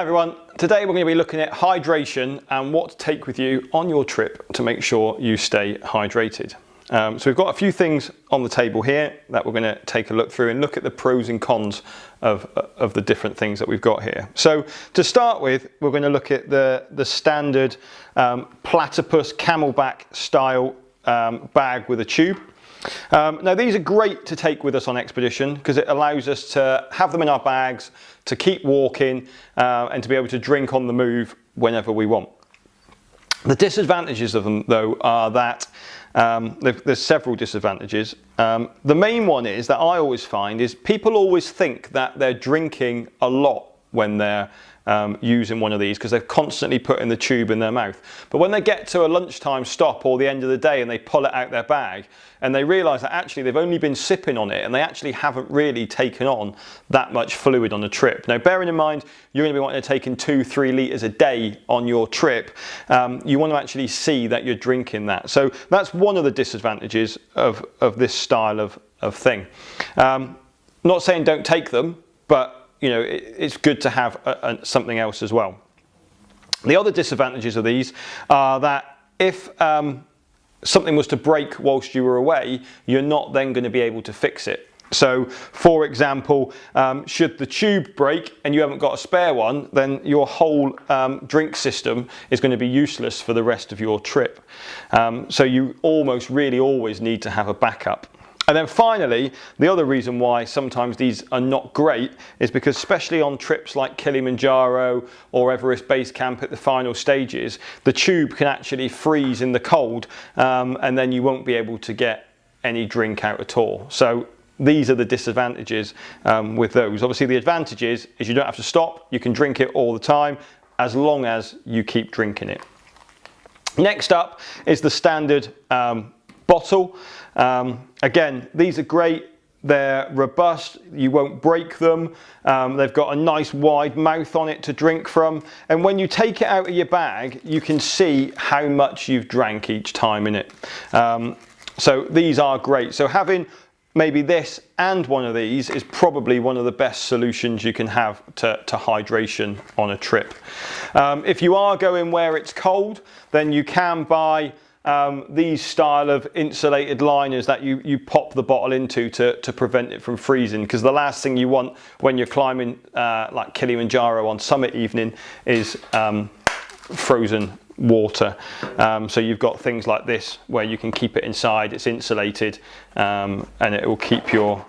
Hi everyone, today we're going to be looking at hydration and what to take with you on your trip to make sure you stay hydrated. So we've got a few things on the table here that we're going to take a look through and look at the pros and cons of the different things that we've got here. So to start with, we're going to look at the standard platypus camelback style bag with a tube. Now these are great to take with us on expedition because it allows us to have them in our bags, to keep walking and to be able to drink on the move whenever we want. The disadvantages of them though are that there's several disadvantages. The main one is that I always find is people always think that they're drinking a lot when they're using one of these because they're constantly putting the tube in their mouth. But when they get to a lunchtime stop or the end of the day and they pull it out their bag and they realise that actually they've only been sipping on it and they actually haven't really taken on that much fluid on the trip. Now bearing in mind you're going to be wanting to take in 2-3 litres a day on your trip, you want to actually see that you're drinking that. So that's one of the disadvantages of this style of thing. Not saying don't take them, but you know, it's good to have something else as well. The other disadvantages of these are that if something was to break whilst you were away, you're not then going to be able to fix it. So for example, should the tube break and you haven't got a spare one, then your whole drink system is going to be useless for the rest of your trip. So you almost really always need to have a backup. And then finally, the other reason why sometimes these are not great is because especially on trips like Kilimanjaro or Everest Base Camp at the final stages, the tube can actually freeze in the cold and then you won't be able to get any drink out at all. So these are the disadvantages with those. Obviously the advantage is you don't have to stop, you can drink it all the time as long as you keep drinking it. Next up is the standard bottle. Again, these are great, they're robust, you won't break them, they've got a nice wide mouth on it to drink from, and when you take it out of your bag you can see how much you've drank each time in it. So these are great. So having maybe this and one of these is probably one of the best solutions you can have to hydration on a trip. If you are going where it's cold, then you can buy these style of insulated liners that you pop the bottle into to prevent it from freezing, because the last thing you want when you're climbing like Kilimanjaro on summit evening is frozen water. So you've got things like this where you can keep it inside, it's insulated, and it will keep your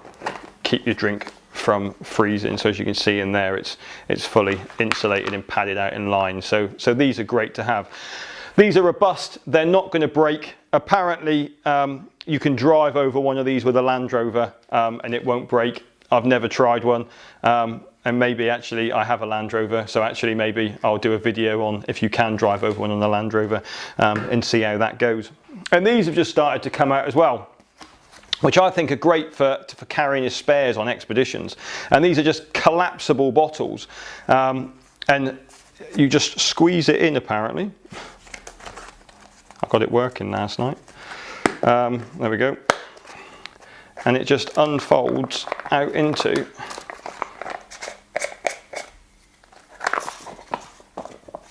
drink from freezing. So as you can see in there, it's fully insulated and padded out in line. So these are great to have. These are robust, they're not going to break. Apparently you can drive over one of these with a Land Rover and it won't break. I've never tried one, and maybe actually I have a Land Rover, so actually maybe I'll do a video on if you can drive over one on a Land Rover and see how that goes. And these have just started to come out as well, which I think are great for carrying your spares on expeditions. And these are just collapsible bottles, and you just squeeze it in apparently. I got it working last night. There we go. And it just unfolds out into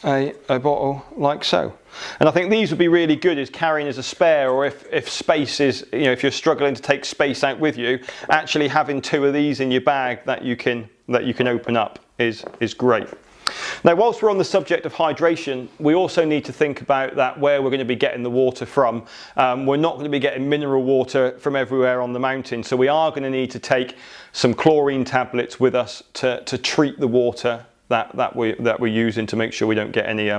a bottle like so. And I think these would be really good as carrying as a spare, or if space is, you know, if you're struggling to take space out with you, actually having 2 of these in your bag that you can open up is great. Now, whilst we're on the subject of hydration, we also need to think about that where we're going to be getting the water from. We're not going to be getting mineral water from everywhere on the mountain, so we are going to need to take some chlorine tablets with us to treat the water that we're using, to make sure we don't get any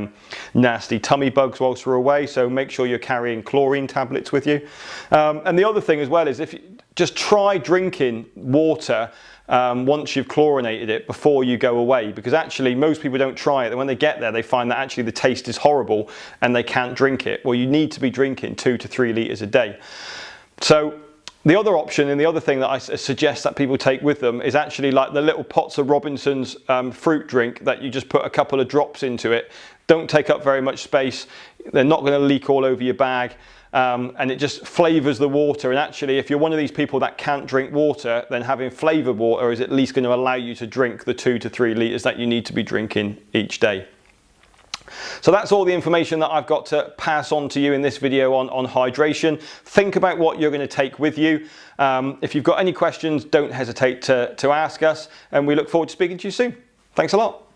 nasty tummy bugs whilst we're away. So make sure you're carrying chlorine tablets with you. And the other thing as well is if you just try drinking water once you've chlorinated it before you go away, because actually most people don't try it, and when they get there they find that actually the taste is horrible and they can't drink it. Well, you need to be drinking 2 to 3 litres a day. So the other option and the other thing that I suggest that people take with them is actually like the little pots of Robinson's fruit drink that you just put a couple of drops into it. Don't take up very much space, they're not going to leak all over your bag, and it just flavors the water. And actually, if you're one of these people that can't drink water, then having flavored water is at least going to allow you to drink the 2 to 3 litres that you need to be drinking each day. So that's all the information that I've got to pass on to you in this video on hydration. Think about what you're going to take with you. If you've got any questions, don't hesitate to ask us, and we look forward to speaking to you soon. Thanks a lot.